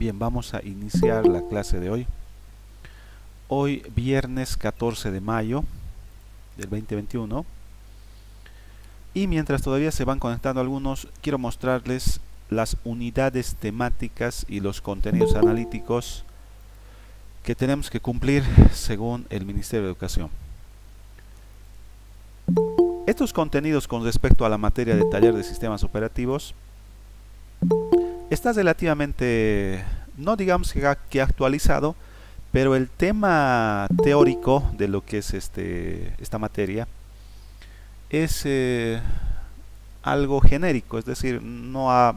Bien, vamos a iniciar la clase de hoy. Hoy viernes 14 de mayo del 2021. Y mientras todavía se van conectando algunos, quiero mostrarles las unidades temáticas y los contenidos analíticos que tenemos que cumplir según el Ministerio de Educación. Estos contenidos con respecto a la materia de taller de sistemas operativos está relativamente, no digamos que actualizado, pero el tema teórico de lo que es esta materia es algo genérico, es decir, no ha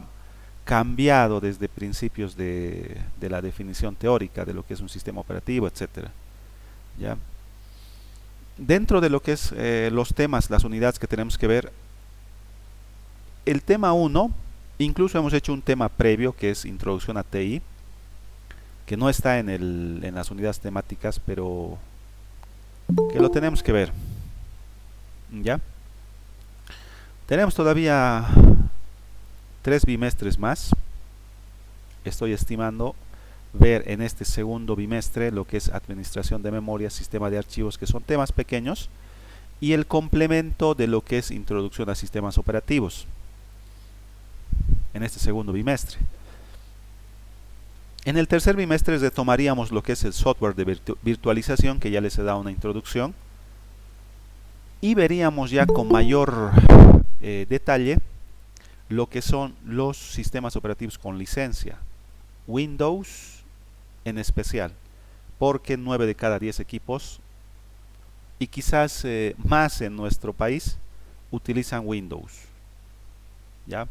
cambiado desde principios de la definición teórica de lo que es un sistema operativo, etcétera. ¿Ya? Dentro de lo que es los temas, las unidades que tenemos que ver, el tema 1, incluso hemos hecho un tema previo que es Introducción a TI, que no está en las unidades temáticas, pero que lo tenemos que ver. ¿Ya? Tenemos todavía 3 bimestres más. Estoy estimando ver en este segundo bimestre lo que es administración de memoria, sistema de archivos, que son temas pequeños, y el complemento de lo que es introducción a sistemas operativos en este segundo bimestre. En el tercer bimestre retomaríamos lo que es el software de virtualización, que ya les he dado una introducción, y veríamos ya con mayor detalle lo que son los sistemas operativos con licencia, Windows en especial, porque 9 de cada 10 equipos, y quizás más en nuestro país, utilizan Windows, ¿ya?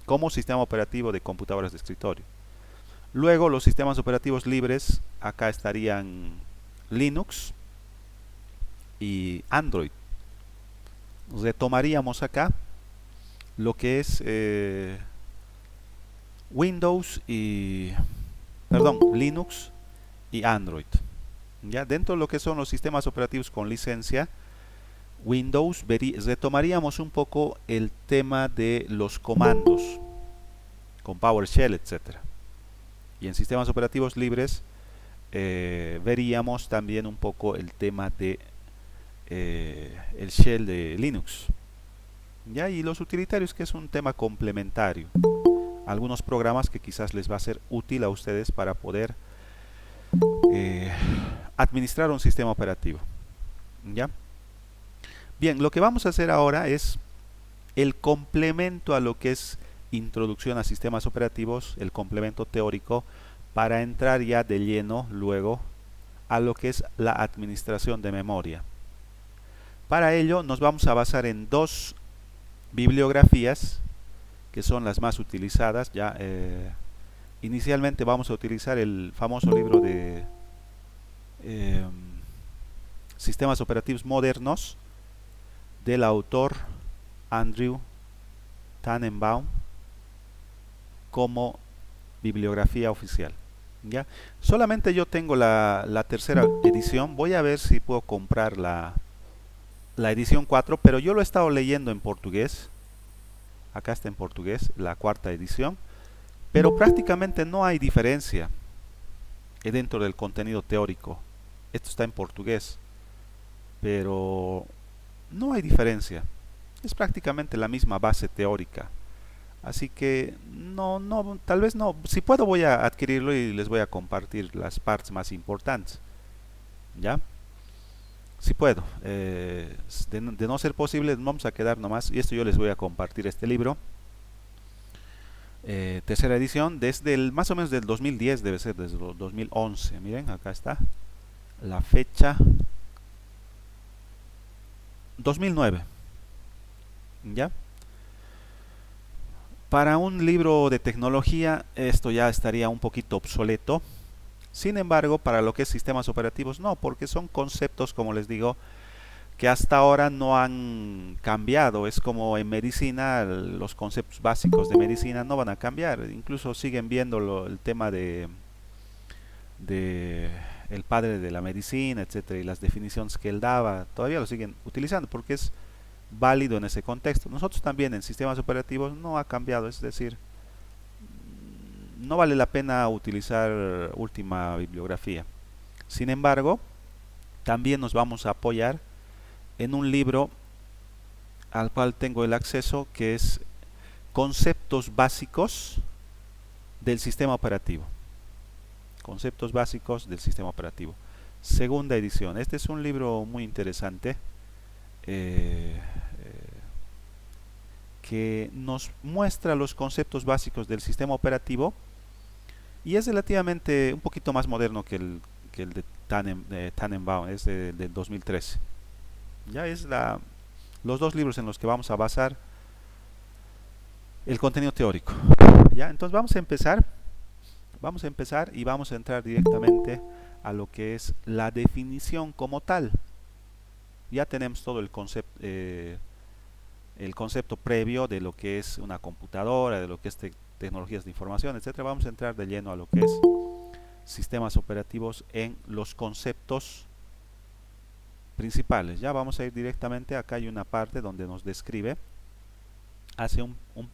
Como sistema operativo de computadoras de escritorio. Luego los sistemas operativos libres, acá estarían Linux y Android. Retomaríamos acá lo que es Linux y Android. Ya dentro de lo que son los sistemas operativos con licencia, Windows, retomaríamos un poco el tema de los comandos con PowerShell, etcétera. Y en sistemas operativos libres veríamos también un poco el tema de el shell de Linux. ¿Ya? Y los utilitarios, que es un tema complementario. Algunos programas que quizás les va a ser útil a ustedes para poder administrar un sistema operativo. ¿Ya? Bien, lo que vamos a hacer ahora es el complemento a lo que es introducción a sistemas operativos, el complemento teórico, para entrar ya de lleno luego a lo que es la administración de memoria. Para ello nos vamos a basar en 2 bibliografías que son las más utilizadas. Ya inicialmente vamos a utilizar el famoso libro de sistemas operativos modernos del autor Andrew Tannenbaum como bibliografía oficial. ¿Ya? Solamente yo tengo la tercera edición. Voy a ver si puedo comprar la edición 4, pero yo lo he estado leyendo en portugués. Acá está en portugués la 4ª edición, pero prácticamente no hay diferencia dentro del contenido teórico. Esto está en portugués, pero no hay diferencia. Es prácticamente la misma base teórica. Así que tal vez no. Si puedo voy a adquirirlo y les voy a compartir las partes más importantes. ¿Ya? Si puedo. De no ser posible, vamos a quedar nomás. Y esto yo les voy a compartir este libro. Tercera edición, desde más o menos del 2010, debe ser desde el 2011. Miren, acá está la fecha. 2009. ¿Ya? Para un libro de tecnología esto ya estaría un poquito obsoleto. Sin embargo, para lo que es sistemas operativos no, porque son conceptos, como les digo, que hasta ahora no han cambiado. Es como en medicina, los conceptos básicos de medicina no van a cambiar. Incluso siguen viendo el tema de el padre de la medicina, etcétera, y las definiciones que él daba, todavía lo siguen utilizando porque es válido en ese contexto. Nosotros también en sistemas operativos no ha cambiado, es decir, no vale la pena utilizar última bibliografía. Sin embargo, también nos vamos a apoyar en un libro al cual tengo el acceso, que es Conceptos básicos del sistema operativo. Conceptos básicos del sistema operativo. Segunda edición. Este es un libro muy interesante que nos muestra los conceptos básicos del sistema operativo y es relativamente un poquito más moderno que el de Tannenbaum, es del 2013. Ya es los dos libros en los que vamos a basar el contenido teórico. Ya, entonces vamos a empezar y vamos a entrar directamente a lo que es la definición como tal. Ya tenemos todo el concepto previo de lo que es una computadora, de lo que es tecnologías de información, etcétera. Vamos a entrar de lleno a lo que es sistemas operativos en los conceptos principales. Ya vamos a ir directamente, acá hay una parte donde nos describe, hace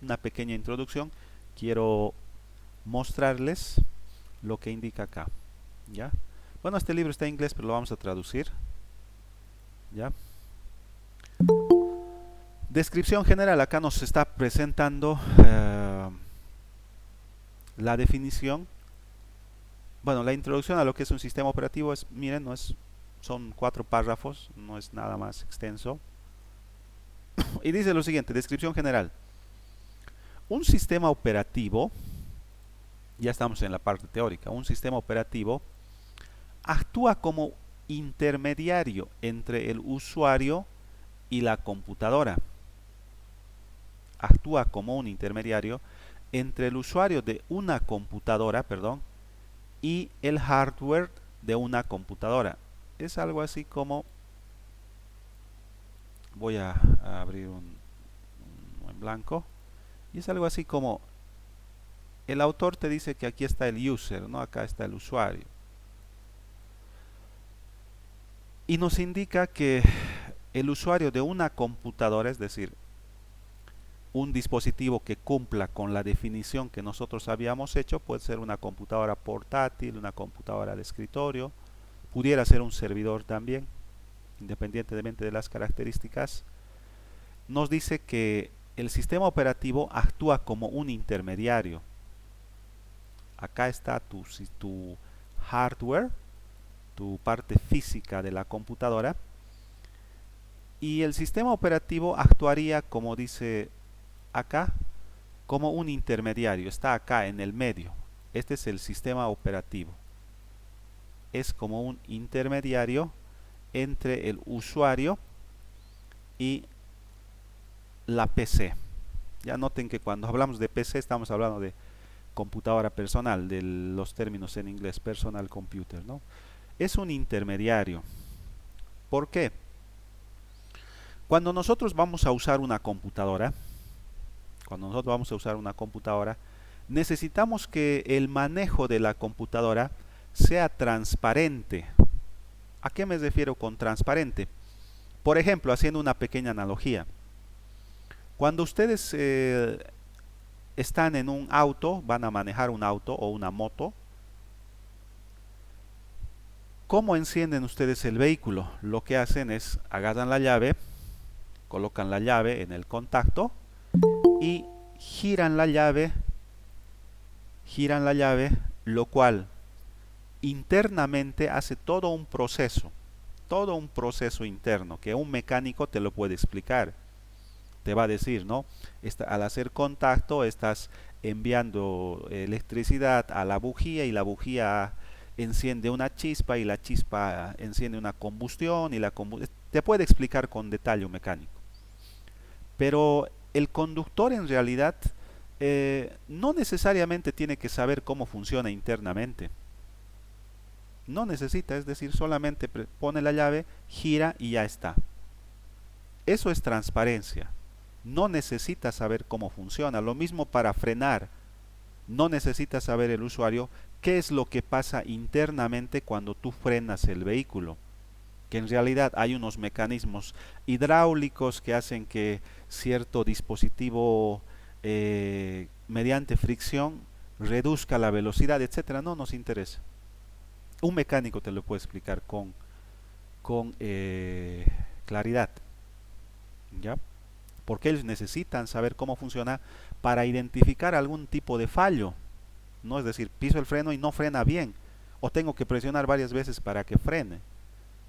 una pequeña introducción. Quiero mostrarles lo que indica acá. ¿Ya? Bueno, este libro está en inglés, pero lo vamos a traducir. ¿Ya? Descripción general. Acá nos está presentando la definición. Bueno, la introducción a lo que es un sistema operativo es, miren, son 4 párrafos, no es nada más extenso. Y dice lo siguiente: descripción general. Un sistema operativo, ya estamos en la parte teórica, un sistema operativo actúa como intermediario entre el usuario y la computadora. Actúa como un intermediario entre el usuario de una computadora, y el hardware de una computadora. Es algo así como, voy a abrir uno en blanco, y es algo así como, el autor te dice que aquí está el user, ¿no? Acá está el usuario, y nos indica que el usuario de una computadora, es decir, un dispositivo que cumpla con la definición que nosotros habíamos hecho, puede ser una computadora portátil, una computadora de escritorio, pudiera ser un servidor también, independientemente de las características. Nos dice que el sistema operativo actúa como un intermediario. Acá está tu hardware, tu parte física de la computadora, y el sistema operativo actuaría, como dice acá, como un intermediario. Está acá en el medio. Este es el sistema operativo. Es como un intermediario entre el usuario y la PC. Ya noten que cuando hablamos de PC estamos hablando de computadora personal, de los términos en inglés, personal computer, ¿no? Es un intermediario. ¿Por qué? Cuando nosotros vamos a usar una computadora, necesitamos que el manejo de la computadora sea transparente. ¿A qué me refiero con transparente? Por ejemplo, haciendo una pequeña analogía. Cuando ustedes están en un auto, van a manejar un auto o una moto, ¿cómo encienden ustedes el vehículo? Lo que hacen es agarran la llave, colocan la llave en el contacto y giran la llave, lo cual internamente hace todo un proceso interno que un mecánico te lo puede explicar. Te va a decir, ¿no? Al hacer contacto estás enviando electricidad a la bujía, y la bujía enciende una chispa, y la chispa enciende una combustión, y te puede explicar con detalle un mecánico. Pero el conductor en realidad no necesariamente tiene que saber cómo funciona internamente. No necesita, es decir, solamente pone la llave, gira y ya está. Eso es transparencia. No necesita saber cómo funciona. Lo mismo para frenar. No necesita saber el usuario qué es lo que pasa internamente cuando tú frenas el vehículo. Que en realidad hay unos mecanismos hidráulicos que hacen que cierto dispositivo mediante fricción reduzca la velocidad, etcétera. No nos interesa. Un mecánico te lo puede explicar con claridad, ¿ya? Porque ellos necesitan saber cómo funciona para identificar algún tipo de fallo. No es decir, piso el freno y no frena bien, o tengo que presionar varias veces para que frene.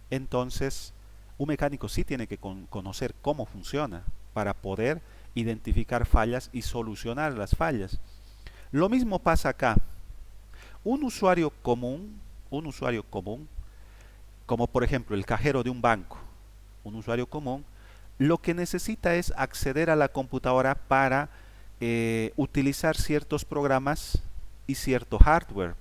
Entonces, un mecánico sí tiene que conocer cómo funciona para poder identificar fallas y solucionar las fallas. Lo mismo pasa acá. Un usuario común, un usuario común, como por ejemplo el cajero de un banco, un usuario común, lo que necesita es acceder a la computadora para utilizar ciertos programas y cierto hardware.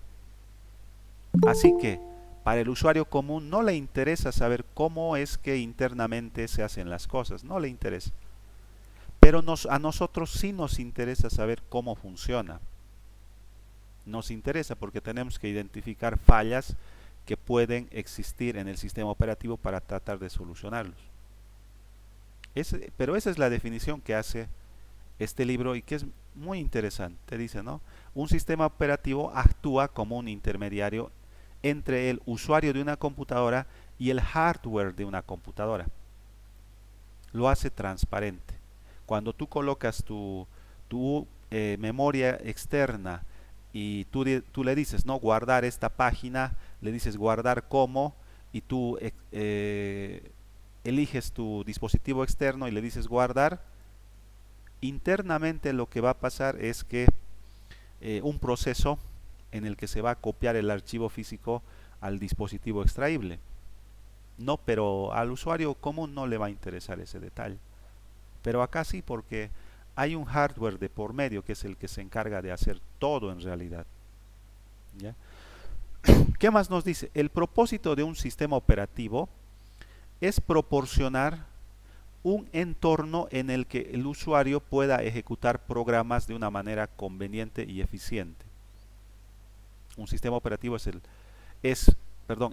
Así que para el usuario común no le interesa saber cómo es que internamente se hacen las cosas, no le interesa. Pero a nosotros sí nos interesa saber cómo funciona. Nos interesa porque tenemos que identificar fallas que pueden existir en el sistema operativo para tratar de solucionarlos. Pero esa es la definición que hace este libro y que es muy interesante. Dice, ¿no? Un sistema operativo actúa como un intermediario entre el usuario de una computadora y el hardware de una computadora. Lo hace transparente. Cuando tú colocas tu memoria externa y tú le dices, no, guardar esta página, le dices guardar como, y tú eliges tu dispositivo externo y le dices guardar, internamente lo que va a pasar es que un proceso en el que se va a copiar el archivo físico al dispositivo extraíble. No, pero al usuario común no le va a interesar ese detalle. Pero acá sí, porque hay un hardware de por medio que es el que se encarga de hacer todo en realidad. ¿Ya? ¿Qué más nos dice? El propósito de un sistema operativo es proporcionar un entorno en el que el usuario pueda ejecutar programas de una manera conveniente y eficiente. Un sistema operativo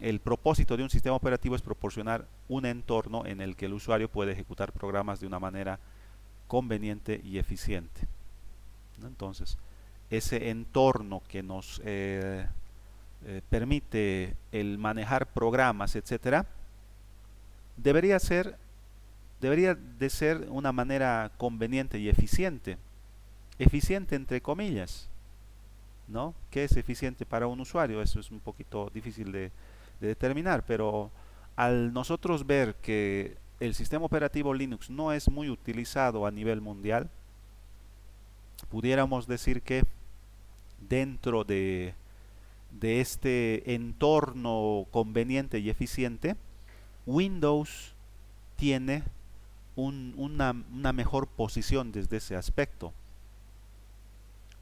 el propósito de un sistema operativo es proporcionar un entorno en el que el usuario puede ejecutar programas de una manera conveniente y eficiente. ¿No? Entonces, ese entorno que nos permite el manejar programas, etcétera, debería de ser una manera conveniente y eficiente. Eficiente entre comillas, ¿no? ¿Qué es eficiente para un usuario? Eso es un poquito difícil de determinar, pero al nosotros ver que el sistema operativo Linux no es muy utilizado a nivel mundial, pudiéramos decir que dentro de este entorno conveniente y eficiente, Windows tiene una mejor posición desde ese aspecto.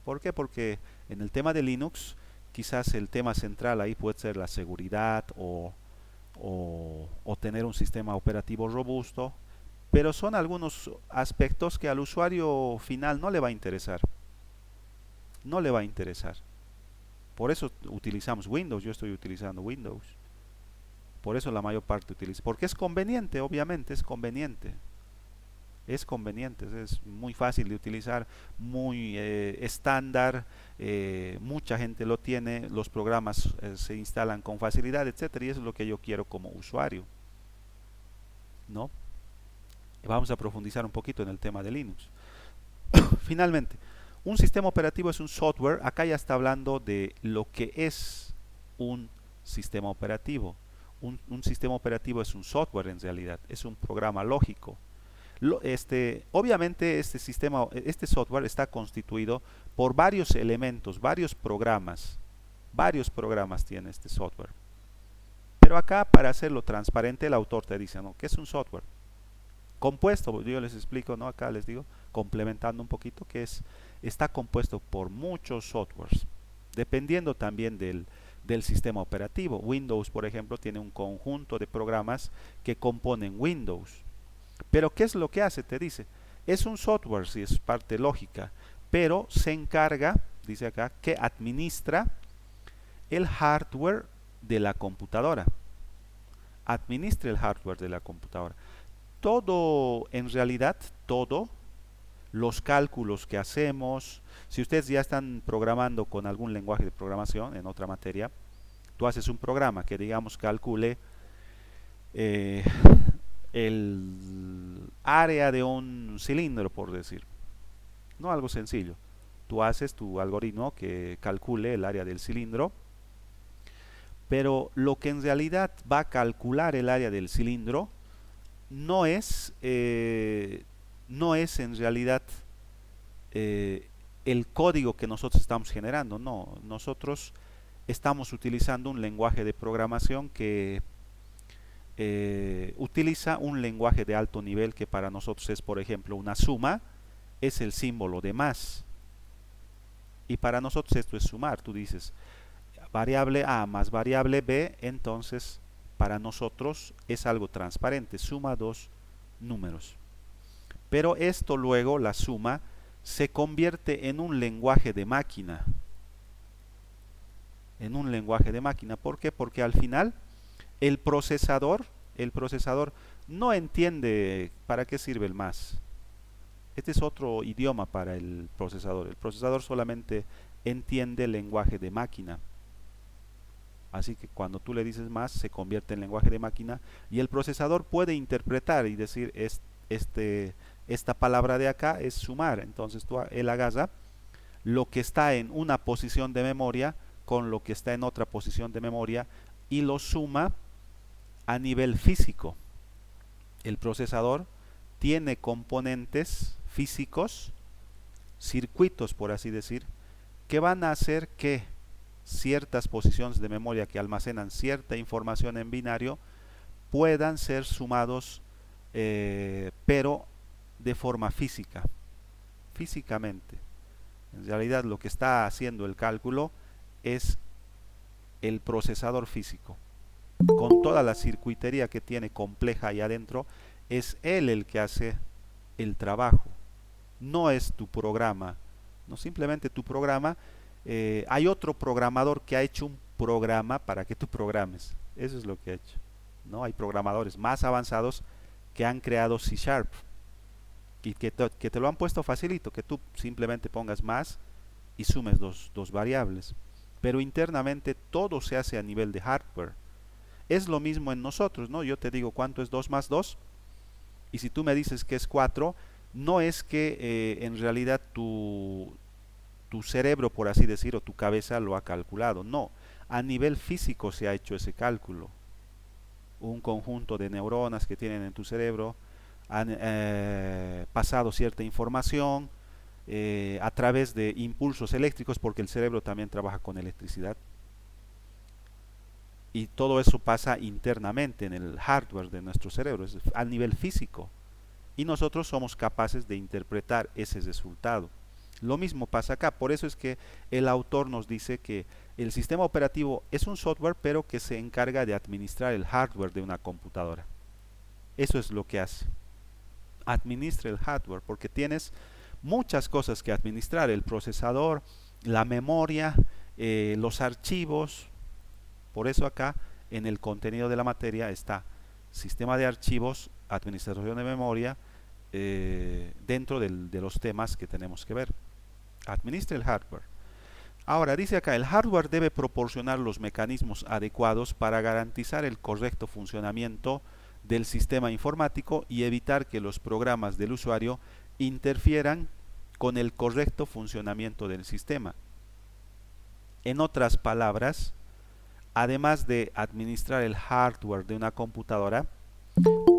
¿Por qué? Porque en el tema de Linux, quizás el tema central ahí puede ser la seguridad o tener un sistema operativo robusto, pero son algunos aspectos que al usuario final no le va a interesar. No le va a interesar. Por eso utilizamos Windows, yo estoy utilizando Windows. Por eso la mayor parte utiliza. Porque es conveniente, obviamente, es conveniente. Es conveniente, es muy fácil de utilizar, muy estándar, mucha gente lo tiene, los programas se instalan con facilidad, etcétera, y eso es lo que yo quiero como usuario, ¿no? Vamos a profundizar un poquito en el tema de Linux. Finalmente, un sistema operativo es un software. Acá ya está hablando de lo que es un sistema operativo. Un sistema operativo es un software en realidad, es un programa lógico. Obviamente este software está constituido por varios elementos, varios programas tiene este software. Pero acá, para hacerlo transparente, el autor te dice, ¿no?, ¿qué es un software? Compuesto, yo les explico, ¿no? Acá les digo, complementando un poquito, que está compuesto por muchos softwares, dependiendo también del sistema operativo. Windows, por ejemplo, tiene un conjunto de programas que componen Windows. Pero ¿qué es lo que hace? Te dice, es un software, si es parte lógica, pero se encarga, dice acá, que administra el hardware de la computadora. Administra el hardware de la computadora. Todo, en realidad, todo los cálculos que hacemos. Si ustedes ya están programando con algún lenguaje de programación en otra materia, tú haces un programa que digamos calcule eh, el área de un cilindro, por decir. No algo sencillo. Tú haces tu algoritmo que calcule el área del cilindro, pero lo que en realidad va a calcular el área del cilindro no es en realidad eh, el código que nosotros estamos generando. No, nosotros estamos utilizando un lenguaje de programación que utiliza un lenguaje de alto nivel que para nosotros es, por ejemplo, una suma, es el símbolo de más. Y para nosotros esto es sumar. Tú dices variable A más variable B, entonces para nosotros es algo transparente, suma dos números. Pero esto luego, la suma, se convierte en un lenguaje de máquina. En un lenguaje de máquina. ¿Por qué? Porque al final el procesador no entiende para qué sirve el más. Este es otro idioma para el procesador. El procesador solamente entiende el lenguaje de máquina. Así que cuando tú le dices más, se convierte en lenguaje de máquina y el procesador puede interpretar y decir, esta palabra de acá es sumar. Entonces él agarra lo que está en una posición de memoria con lo que está en otra posición de memoria y lo suma a nivel físico. El procesador tiene componentes físicos, circuitos por así decir, que van a hacer que ciertas posiciones de memoria que almacenan cierta información en binario puedan ser sumados, pero de forma físicamente. En realidad lo que está haciendo el cálculo es el procesador físico. Con toda la circuitería que tiene compleja ahí adentro, es él el que hace el trabajo. No es tu programa. No simplemente tu programa. Hay otro programador que ha hecho un programa para que tú programes. Eso es lo que ha hecho. ¿No? Hay programadores más avanzados que han creado C Sharp y que te lo han puesto facilito, que tú simplemente pongas más y sumes dos variables. Pero internamente todo se hace a nivel de hardware. Es lo mismo en nosotros, ¿no? Yo te digo cuánto es 2 más 2 y si tú me dices que es 4, no es que en realidad tu cerebro, por así decir, o tu cabeza lo ha calculado. No, a nivel físico se ha hecho ese cálculo. Un conjunto de neuronas que tienen en tu cerebro han pasado cierta información a través de impulsos eléctricos, porque el cerebro también trabaja con electricidad. Y todo eso pasa internamente en el hardware de nuestro cerebro, es a nivel físico. Y nosotros somos capaces de interpretar ese resultado. Lo mismo pasa acá, por eso es que el autor nos dice que el sistema operativo es un software, pero que se encarga de administrar el hardware de una computadora. Eso es lo que hace. Administra el hardware, porque tienes muchas cosas que administrar, el procesador, la memoria, los archivos. Por eso acá en el contenido de la materia está sistema de archivos, administración de memoria, dentro de los temas que tenemos que ver. Administra el hardware. Ahora dice acá, el hardware debe proporcionar los mecanismos adecuados para garantizar el correcto funcionamiento del sistema informático y evitar que los programas del usuario interfieran con el correcto funcionamiento del sistema. En otras palabras, además de administrar el hardware de una computadora,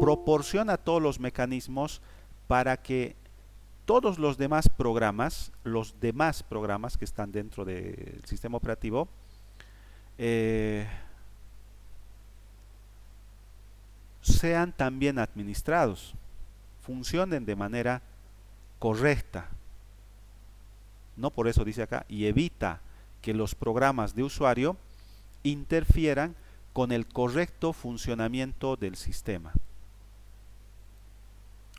proporciona todos los mecanismos para que todos los demás programas que están dentro del sistema operativo, sean también administrados, funcionen de manera correcta. No, por eso dice acá, y evita que los programas de usuario interfieran con el correcto funcionamiento del sistema.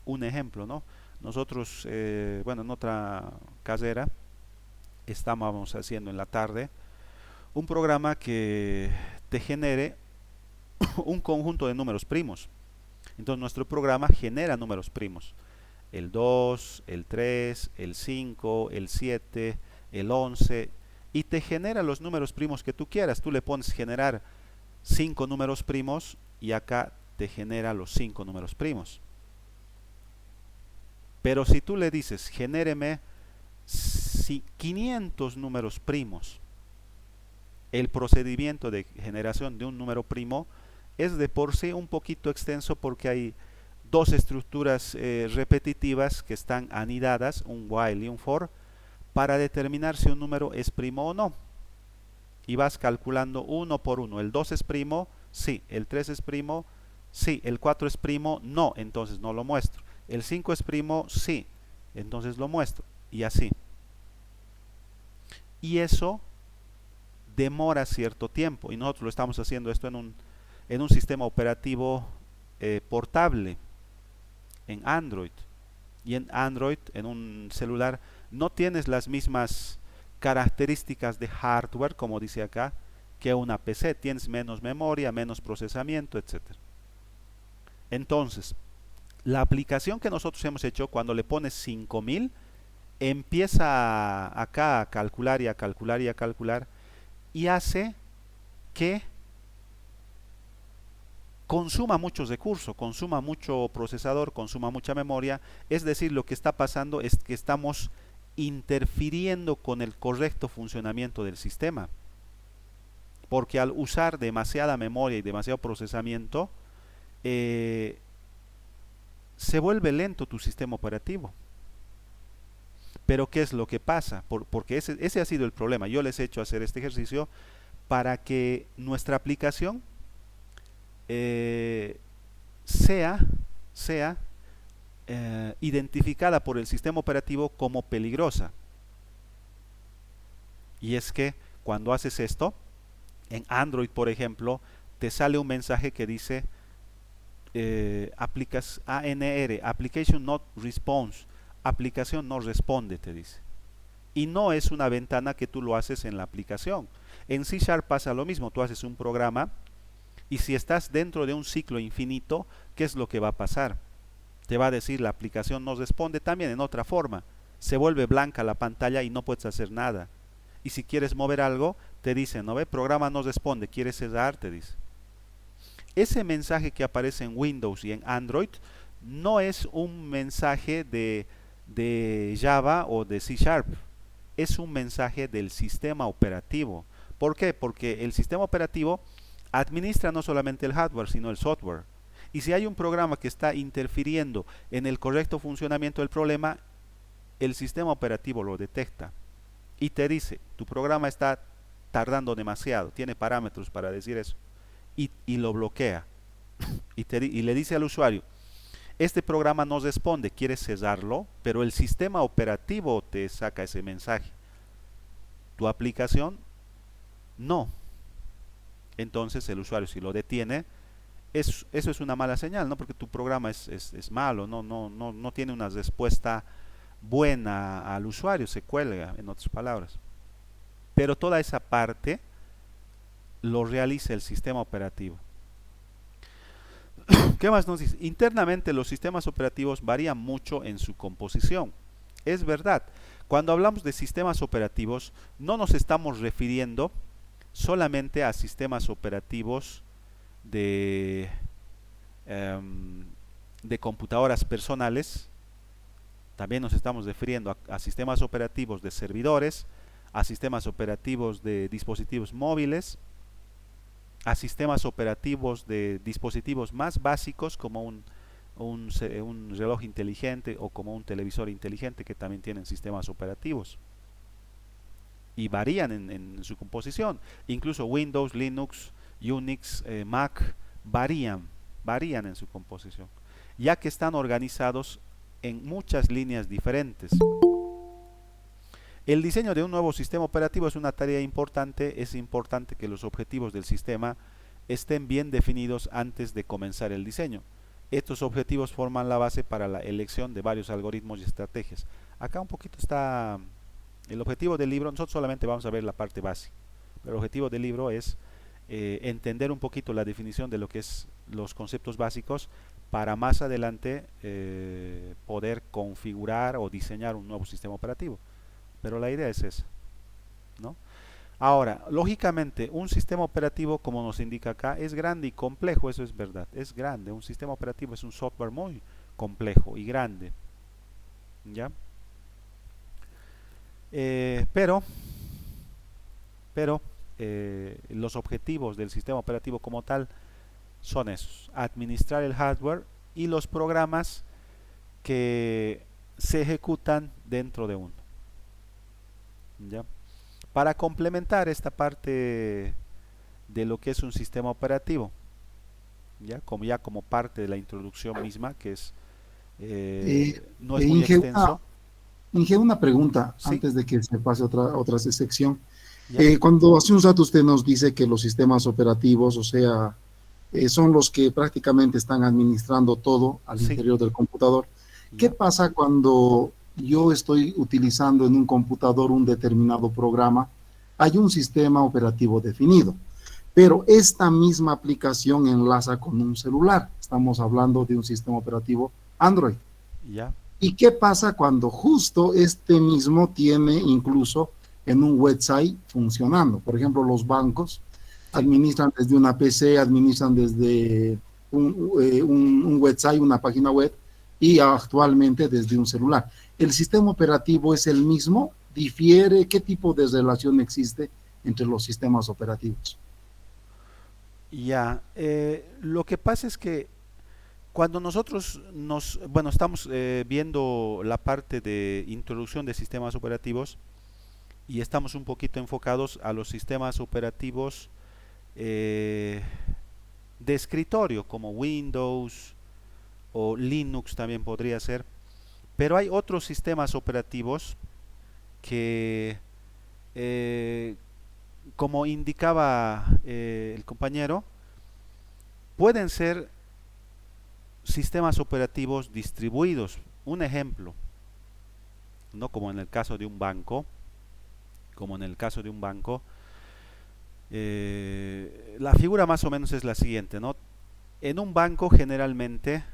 Un ejemplo, ¿no? Nosotros, en otra carrera, estábamos haciendo en la tarde un programa que te genere un conjunto de números primos. Entonces nuestro programa genera números primos. el 2, el 3, el 5, el 7, el 11 y te genera los números primos que tú quieras. Tú le pones generar 5 números primos y acá te genera los 5 números primos. Pero si tú le dices genéreme 500 números primos, el procedimiento de generación de un número primo es de por sí un poquito extenso porque hay dos estructuras repetitivas que están anidadas, un while y un for, para determinar si un número es primo o no. Y vas calculando uno por uno. El 2 es primo, sí. El 3 es primo, sí. El 4 es primo, no. Entonces no lo muestro. El 5 es primo, sí. Entonces lo muestro. Y así. Y eso demora cierto tiempo. Y nosotros lo estamos haciendo esto en un sistema operativo portable, en Android. Y en Android, en un celular, no tienes las mismas características de hardware, como dice acá, que una PC. Tienes menos memoria, menos procesamiento, etc. Entonces, la aplicación que nosotros hemos hecho, cuando le pones 5000, empieza acá a calcular y a calcular y a calcular y hace que consuma muchos recursos, consuma mucho procesador, consuma mucha memoria. Es decir, lo que está pasando es que estamos interfiriendo con el correcto funcionamiento del sistema. Porque al usar demasiada memoria y demasiado procesamiento, se vuelve lento tu sistema operativo. Pero ¿qué es lo que pasa? Porque ese ha sido el problema. Yo les he hecho hacer este ejercicio para que nuestra aplicación sea identificada por el sistema operativo como peligrosa. Y es que cuando haces esto, en Android, por ejemplo, te sale un mensaje que dice ANR, Application Not Response, aplicación no responde, te dice. Y no es una ventana que tú lo haces en la aplicación. En C# pasa lo mismo, tú haces un programa y si estás dentro de un ciclo infinito, ¿qué es lo que va a pasar? Te va a decir la aplicación no responde también en otra forma. Se vuelve blanca la pantalla y no puedes hacer nada. Y si quieres mover algo, te dice, ¿no ve? Programa no responde, ¿quieres cerrar? Te dice. Ese mensaje que aparece en Windows y en Android no es un mensaje de Java o de C#. Es un mensaje del sistema operativo. ¿Por qué? Porque el sistema operativo administra no solamente el hardware, sino el software. Y si hay un programa que está interfiriendo en el correcto funcionamiento del problema, el sistema operativo lo detecta y te dice, tu programa está tardando demasiado, tiene parámetros para decir eso, y lo bloquea. Y le dice al usuario, este programa no responde, quieres cerrarlo, pero el sistema operativo te saca ese mensaje. Tu aplicación no. Entonces el usuario, si lo detiene, eso es una mala señal, ¿no? Porque tu programa es malo, no tiene una respuesta buena al usuario, se cuelga, en otras palabras. Pero toda esa parte lo realiza el sistema operativo. ¿Qué más nos dice? Internamente los sistemas operativos varían mucho en su composición. Es verdad, cuando hablamos de sistemas operativos, no nos estamos refiriendo solamente a sistemas operativos de computadoras personales. También nos estamos refiriendo a sistemas operativos de servidores, a sistemas operativos de dispositivos móviles, a sistemas operativos de dispositivos más básicos como un reloj inteligente o como un televisor inteligente, que también tienen sistemas operativos y varían en su composición. Incluso Windows, Linux, Unix, Mac varían en su composición, ya que están organizados en muchas líneas diferentes. El diseño de un nuevo sistema operativo es una tarea importante. Es importante que los objetivos del sistema estén bien definidos antes de comenzar el diseño. Estos objetivos forman la base para la elección de varios algoritmos y estrategias. Acá un poquito está el objetivo del libro. Nosotros solamente vamos a ver la parte básica, pero el objetivo del libro es entender un poquito la definición de lo que es los conceptos básicos para más adelante poder configurar o diseñar un nuevo sistema operativo. Pero la idea es esa, ¿no? Ahora, lógicamente, un sistema operativo, como nos indica acá, es grande y complejo, eso es verdad, es grande. Un sistema operativo es un software muy complejo y grande, ¿ya? Eh, pero, pero los objetivos del sistema operativo como tal son esos: administrar el hardware y los programas que se ejecutan dentro de uno, ¿ya? Para complementar esta parte de lo que es un sistema operativo, ya como parte de la introducción misma, que es Eh, no es muy Inge, extenso. Una pregunta Sí, antes de que se pase a otra sección. ya, Cuando hace un rato usted nos dice que los sistemas operativos, o sea, son los que prácticamente están administrando todo al sí, interior del computador. ¿Qué ya, pasa cuando yo estoy utilizando en un computador un determinado programa? Hay un sistema operativo definido, pero esta misma aplicación enlaza con un celular. Estamos hablando de un sistema operativo Android. ya, ¿Y qué pasa cuando justo este mismo tiene incluso en un website funcionando? Por ejemplo, los bancos sí. administran desde una PC, administran desde un website, una página web, y actualmente desde un celular. ¿El sistema operativo es el mismo? ¿Difiere? ¿Qué tipo de relación existe entre los sistemas operativos? Ya, lo que pasa es que cuando bueno, estamos viendo la parte de introducción de sistemas operativos y estamos un poquito enfocados a los sistemas operativos eh, de escritorio, como Windows o Linux también podría ser, pero hay otros sistemas operativos que, eh, como indicaba el compañero, pueden ser sistemas operativos distribuidos. Un ejemplo, no como en el caso de un banco, como en el caso de un banco, la figura más o menos es la siguiente, ¿no? En un banco generalmente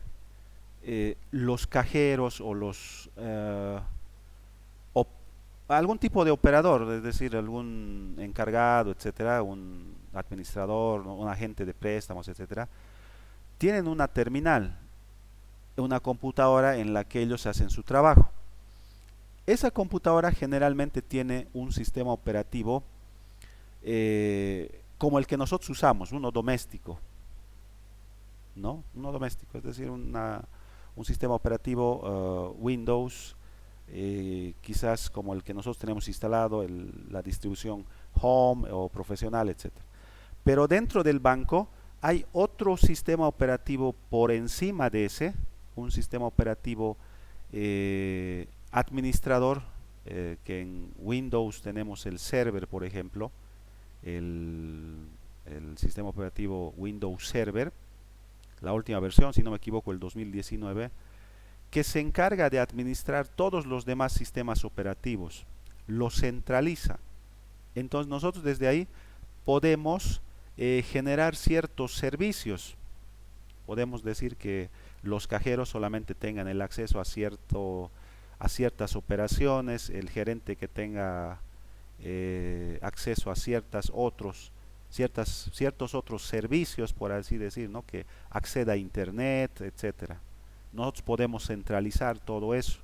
los cajeros o op- algún tipo de operador, es decir, algún encargado, etcétera, un administrador, ¿no? Un agente de préstamos, etcétera, tienen una terminal, una computadora en la que ellos hacen su trabajo. Esa computadora generalmente tiene un sistema operativo como el que nosotros usamos, uno doméstico, ¿no? Uno doméstico, es decir, un sistema operativo Windows, quizás como el que nosotros tenemos instalado, la distribución Home o profesional, etcétera. Pero dentro del banco hay otro sistema operativo por encima de ese, un sistema operativo administrador, que en Windows tenemos el server, por ejemplo, el, el sistema operativo Windows Server, la última versión, si no me equivoco, el 2019, que se encarga de administrar todos los demás sistemas operativos, los centraliza. Entonces nosotros desde ahí podemos generar ciertos servicios. Podemos decir que los cajeros solamente tengan el acceso a ciertas operaciones, el gerente que tenga acceso a ciertos otros servicios, por así decir, ¿no? Que acceda a internet, etcétera. Nosotros podemos centralizar todo eso,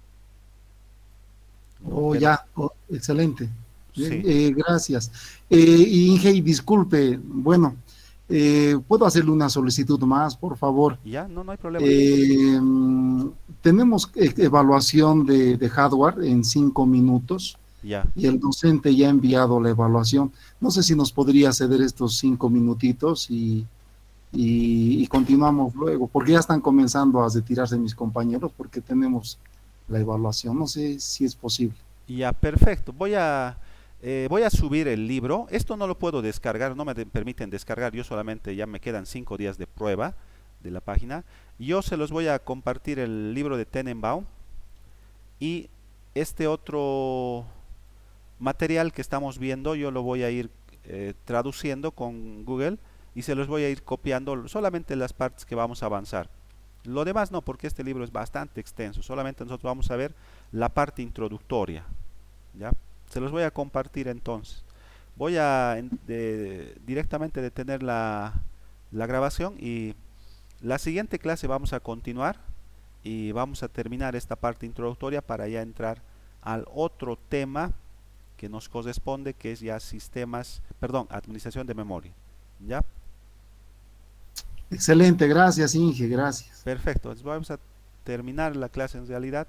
¿no? Oh, Pero ya, oh, excelente. sí, Gracias. Inge, disculpe, bueno, ¿puedo hacerle una solicitud más, por favor? ya, no, no hay problema. Eh, Tenemos evaluación de hardware en 5 minutos Ya. y el docente ya ha enviado la evaluación. No sé si nos podría ceder estos 5 minutitos y continuamos luego, porque ya están comenzando a retirarse mis compañeros porque tenemos la evaluación. No sé si es posible. Ya, perfecto. Voy a subir el libro. Esto no lo puedo descargar, no me permiten descargar. Yo solamente ya me quedan 5 días de prueba de la página. Yo se los voy a compartir el libro de Tenenbaum y este otro material que estamos viendo. Yo lo voy a ir traduciendo con Google y se los voy a ir copiando solamente las partes que vamos a avanzar. Lo demás no, porque este libro es bastante extenso. Solamente nosotros vamos a ver la parte introductoria. ¿Ya? Se los voy a compartir entonces. Voy a directamente detener la grabación y la siguiente clase vamos a continuar y vamos a terminar esta parte introductoria para ya entrar al otro tema que nos corresponde, que es ya administración de memoria. ¿Ya? Excelente, gracias Inge, gracias. Perfecto, entonces vamos a terminar la clase en realidad.